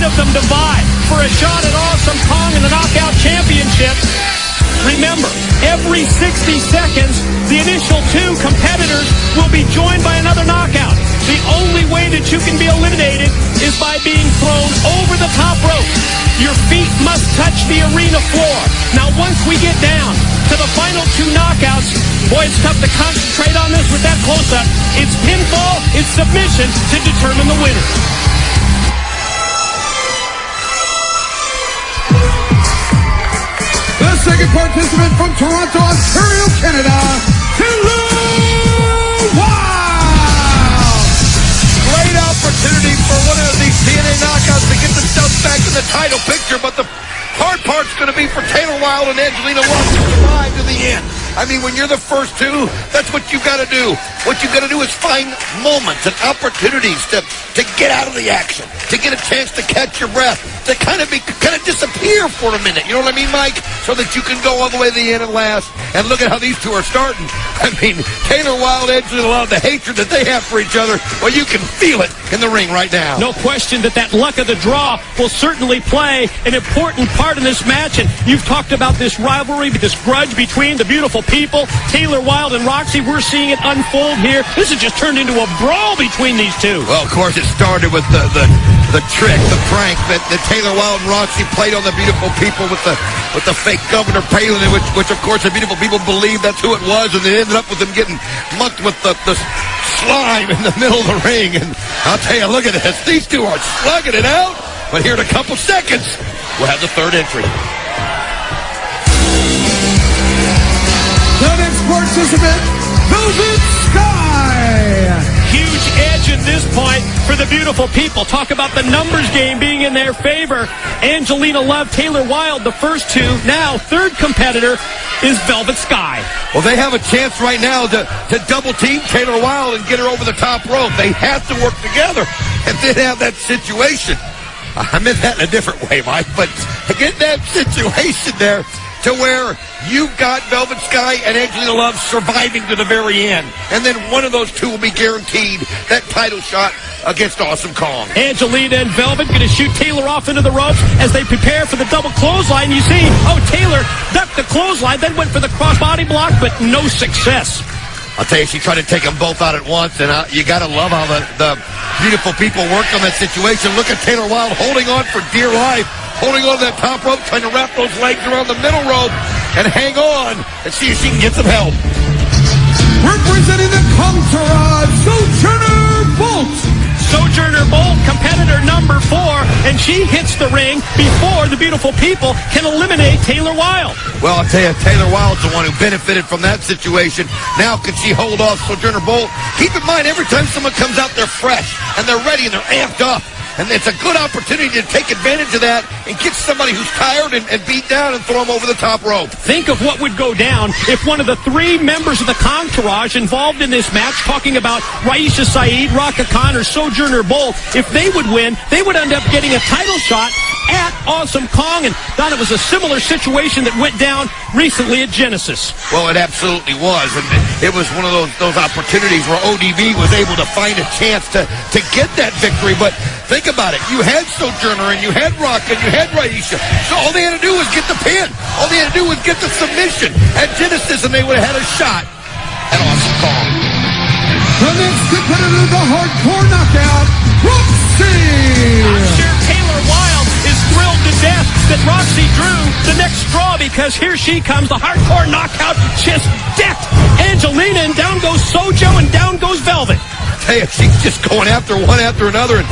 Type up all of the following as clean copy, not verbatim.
of them to vie for a shot at Awesome Kong in the Knockout Championship. Remember, every 60 seconds, the initial two competitors will be joined by another knockout. The only way that you can be eliminated is by being thrown over the top rope. Your feet must touch the arena floor. Now, once we get down to the final two knockouts, boy, it's tough to concentrate on this with that close-up. It's pinfall, it's submission to determine the winner. The second participant from Toronto, Ontario, Canada, Taylor Wilde! Great opportunity for one of these TNA Knockouts to get themselves back in the title picture, but the hard part's going to be for Taylor Wilde and Angelina Love to survive to the end. I mean, when you're the first two, that's what you've got to do. What you've got to do is find moments and opportunities to get out of the action, to get a chance to catch your breath, to kind of disappear for a minute. You know what I mean, Mike? So that you can go all the way to the end and last. And look at how these two are starting. I mean, Taylor Wilde, Angelina Love, the hatred that they have for each other, well, you can feel it in the ring right now. No question that luck of the draw will certainly play an important part in this match. And you've talked about this rivalry, this grudge between the beautiful people, Taylor Wilde and Roxy. We're seeing it unfold here. This has just turned into a brawl between these two. Well, of course, it started with the trick, the prank that Taylor Wilde and Roxy played on the beautiful people with the fake Governor Palin, which of course the beautiful people believed that's who it was, and it ended up with them getting mucked with the slime in the middle of the ring. And I'll tell you, look at this. These two are slugging it out. But here in a couple seconds, we'll have the third entry. The next participant, Velvet Sky! Huge edge at this point for the beautiful people. Talk about the numbers game being in their favor. Angelina Love, Taylor Wilde, the first two. Now, third competitor is Velvet Sky. Well, they have a chance right now to double team Taylor Wilde and get her over the top rope. They have to work together and then have that situation. I meant that in a different way, Mike, but get that situation there to where you've got Velvet Sky and Angelina Love surviving to the very end. And then one of those two will be guaranteed that title shot against Awesome Kong. Angelina and Velvet going to shoot Taylor off into the ropes as they prepare for the double clothesline. You see, Taylor ducked the clothesline, then went for the crossbody block, but no success. I'll tell you, she tried to take them both out at once, and you got to love how the beautiful people worked on that situation. Look at Taylor Wilde holding on for dear life, holding on to that top rope, trying to wrap those legs around the middle rope and hang on and see if she can get some help. Representing the Entourage, Sojourner Bolt! Sojourner Bolt, competitor number 4, and she hits the ring before the beautiful people can eliminate Taylor Wilde. Well, I'll tell you, Taylor Wilde's the one who benefited from that situation. Now, can she hold off Sojourner Bolt? Keep in mind, every time someone comes out, they're fresh, and they're ready, and they're amped up. And it's a good opportunity to take advantage of that and get somebody who's tired and beat down and throw them over the top rope. Think of what would go down if one of the 3 members of the Entourage involved in this match, talking about Raisha Saeed, Raka Khan, or Sojourner Bolt, if they would win, they would end up getting a title shot at Awesome Kong. And thought it was a similar situation that went down recently at Genesis. Well, it absolutely was. And it was one of those opportunities where ODB was able to find a chance to get that victory. But think about it. You had Sojourner and you had Rock and you had Raisha. So all they had to do was get the pin. All they had to do was get the submission at Genesis, and they would have had a shot at Awesome Kong. The next competitor of the Hardcore Knockout, Roxy! I'm sure Taylor Wilde is thrilled to death that Roxy drew the next straw, because here she comes, the Hardcore Knockout, just decked Angelina, and down goes Sojo, and down goes Velvet. Hey, she's just going after one after another, and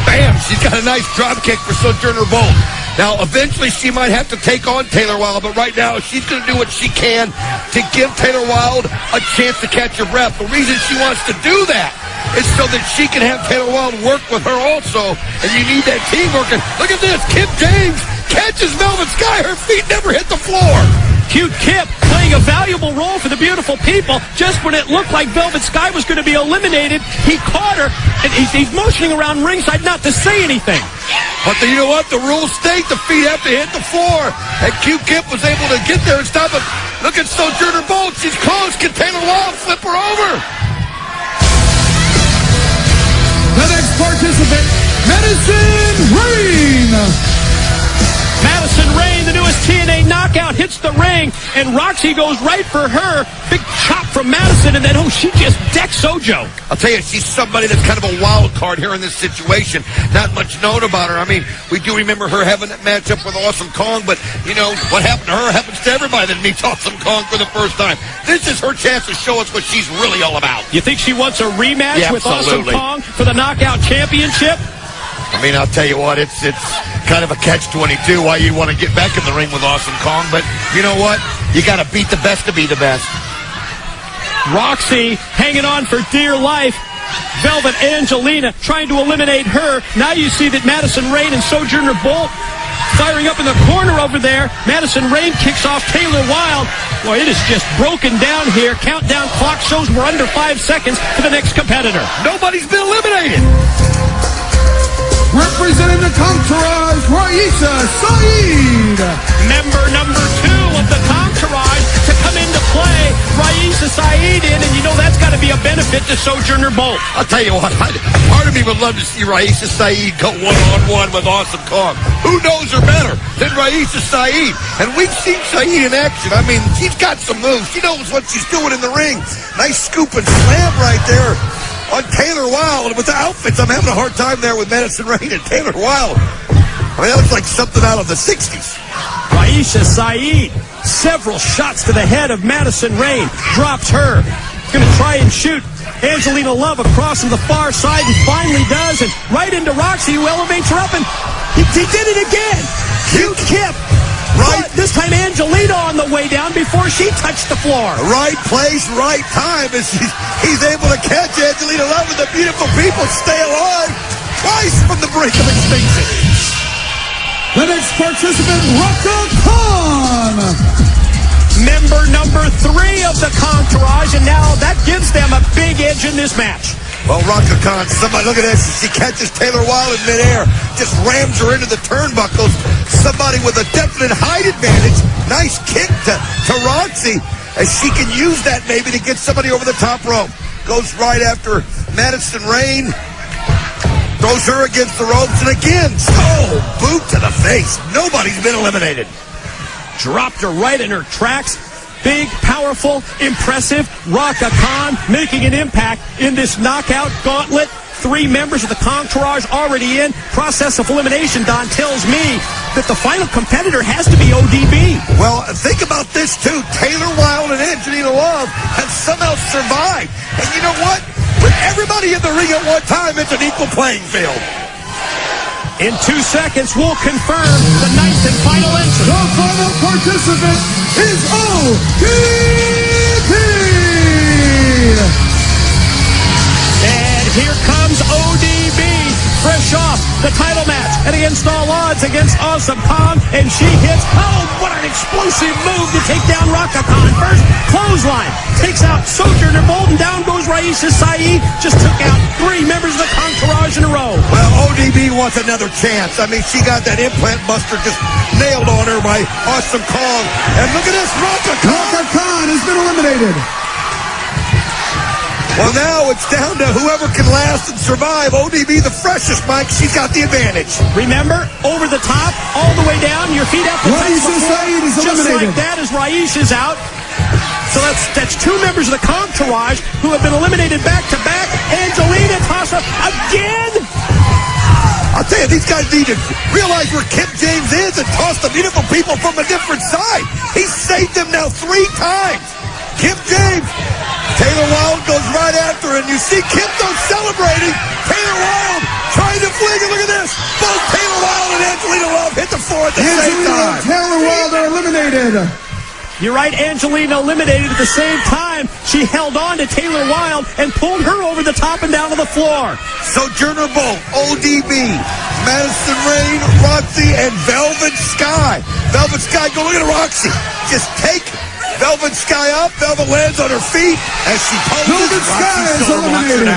bam, she's got a nice drop kick for Sojourner Bolt. Now, eventually, she might have to take on Taylor Wilde, but right now, she's going to do what she can to give Taylor Wilde a chance to catch her breath. The reason she wants to do that is so that she can have Taylor Wilde work with her also, and you need that team working. Look at this, Kip James catches Velvet Sky. Her feet never hit the floor. Cute Kip playing a valuable role for the beautiful people. Just when it looked like Velvet Sky was going to be eliminated, he caught her, and he's motioning around ringside not to say anything. But you know what? The rules state the feet have to hit the floor. And Cute Kip was able to get there and stop it. Look at Sojourner Bolt. She's close. Can Taylor Wilde flip her over? The next participant, Madison Rain! the ring, and Roxy goes right for her. Big chop from Madison, and then, she just decks Sojo. I'll tell you, she's somebody that's kind of a wild card here in this situation. Not much known about her. I mean, we do remember her having that matchup with Awesome Kong, but, what happened to her happens to everybody that meets Awesome Kong for the first time. This is her chance to show us what she's really all about. You think she wants a rematch with Awesome Kong for the Knockout Championship? I mean, I'll tell you what, it's kind of a catch-22 why you want to get back in the ring with Awesome Kong, but you know what? You got to beat the best to be the best. Roxy hanging on for dear life. Velvet Angelina trying to eliminate her. Now you see that Madison Rayne and Sojourner Bolt firing up in the corner over there. Madison Rayne kicks off Taylor Wilde. Boy, it is just broken down here. Countdown clock shows we're under 5 seconds to the next competitor. Nobody's been eliminated. Representing the Entourage, Raisa Saeed. Member number 2 of the Entourage to come into play. Raisa Saeed in, and that's got to be a benefit to Sojourner Bolt. I'll tell you what, part of me would love to see Raisa Saeed go one-on-one with Awesome Kong. Who knows her better than Raisa Saeed? And we've seen Saeed in action. I mean, she's got some moves. She knows what she's doing in the ring. Nice scoop and slam right there on Taylor Wilde. With the outfits, I'm having a hard time there with Madison Rayne and Taylor Wilde. I mean, that looks like something out of the 60s. Raisa Saeed, several shots to the head of Madison Rayne. Drops her. Going to try and shoot Angelina Love across to the far side, and finally does, and right into Roxy, who elevates her up, and he did it again. Huge kip. Right. But this time Angelina on the way down before she touched the floor. Right place, right time as he's able to catch Angelina Love, and the beautiful people stay alive twice from the brink of extinction. The next participant, Raka Khan. Member number 3 of the Entourage, and now that gives them a big edge in this match. Well, Raka Khan, somebody, look at this. She catches Taylor Wilde in midair, just rams her into the turnbuckles. Somebody with a definite height advantage. Nice kick to Roxy, as she can use that maybe to get somebody over the top rope. Goes right after Madison Rayne. Throws her against the ropes, and again, boot to the face. Nobody's been eliminated. Dropped her right in her tracks. Big, powerful, impressive Raka Khan making an impact in this knockout gauntlet. 3 members of the Entourage already in. Process of elimination, Don, tells me that the final competitor has to be ODB. Well, think about this, too. Taylor Wilde and Angelina Love have somehow survived. And you know what? With everybody in the ring at one time, it's an equal playing field. In 2 seconds, we'll confirm the 9th and final entrant. The final participant is ODB. And here comes ODB, fresh off the title match and against all odds against Awesome Kong, and she hits, what an explosive move to take down Raka Khan. First, clothesline, takes out Sojourner Bolt, and down goes Raisa Saeed. Just took out 3 members of the Entourage in a row. Well, ODB wants another chance. I mean, she got that implant buster just nailed on her by Awesome Kong. And look at this, Raka Khan has been eliminated. Well, now it's down to whoever can last and survive. ODB, the freshest, Mike. She's got the advantage. Remember, over the top, all the way down, your feet up. Raisa Saeed is eliminated. Just like that, as Raisa's out. So that's 2 members of the Entourage who have been eliminated back-to-back. Angelina toss-up again. I'll tell you, these guys need to realize where Kip James is and toss the beautiful people from a different side. He's saved them now 3 times. Kip James. Taylor Wilde goes right after her, and you see Kip though celebrating. Taylor Wilde trying to fling it. Look at this. Both Taylor Wilde and Angelina Love hit the floor at the same time. Taylor Wilde are eliminated. You're right, Angelina eliminated at the same time. She held on to Taylor Wilde and pulled her over the top and down to the floor. Sojourner Bolt, ODB, Madison Rayne, Roxy, and Velvet Sky. Velvet Sky, go look at Roxy. Just take Velvet Sky up. Velvet lands on her feet as she poses. Velvet Sky is eliminated.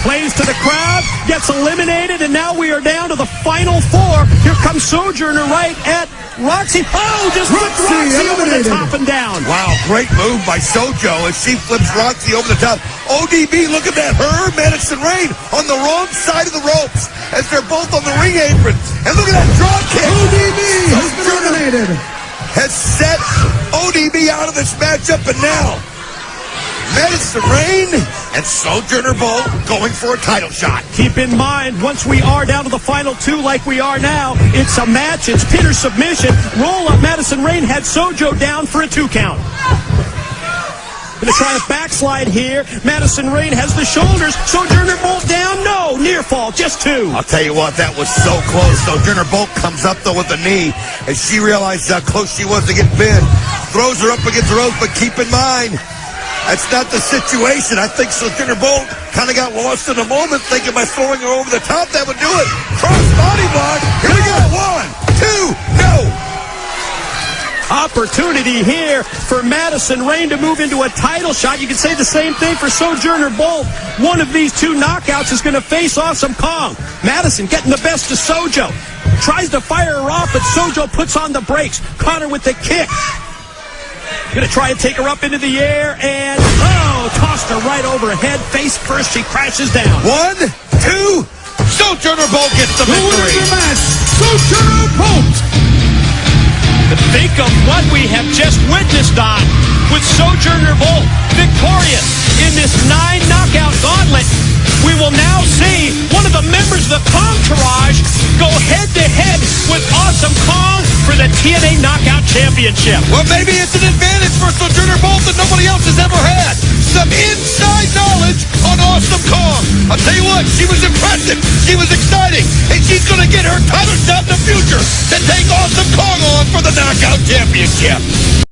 Plays to the crowd, gets eliminated, and now we are down to the final 4. Here comes Sojourner right at Roxy. Just flipped Roxy over the top and down. Wow, great move by Sojo as she flips Roxy over the top. ODB, look at that. Her, Madison Rayne, on the wrong side of the ropes as they're both on the ring apron. And look at that drop kick. ODB has been eliminated. Has set out of this matchup, and now Madison Rayne and Sojourner Bolt going for a title shot. Keep in mind, once we are down to the final two like we are now, it's a match, it's pin or submission. Roll up. Madison Rayne had Sojo down for a 2 count. Gonna try a backslide here. Madison Rayne has the shoulders. Sojourner Bolt down. No, near fall, just 2. I'll tell you what, that was so close. Sojourner Bolt comes up, though, with a knee as she realizes how close she was to get pinned. Throws her up against the ropes, but keep in mind, that's not the situation. I think Sojourner Bolt kind of got lost in a moment, thinking by throwing her over the top, that would do it. Cross body block. Here we go. 1, 2, no. Opportunity here for Madison Rayne to move into a title shot. You can say the same thing for Sojourner Bolt. One of these 2 knockouts is going to face Awesome Kong. Madison getting the best of Sojo. Tries to fire her off, but Sojo puts on the brakes. Caught her with the kick. Gonna try and take her up into the air, and tossed her right overhead. Face first, she crashes down. 1, 2, Sojourner Bolt gets the The winner of victory. the match, Sojourner Bolt. But think of what we have just witnessed, Don, with Sojourner Bolt victorious in this 9-knockout gauntlet. We will now see one of the members of the Entourage go head-to-head with Awesome Kong for the TNA Knockout Championship. Well, maybe it's an advantage for Sojourner Bolt that nobody else has ever had. Some inside knowledge on Awesome Kong. I'll tell you what, she was impressive. She was exciting. And she's going to get her title shot in the future to take Awesome Kong on for the Knockout Championship.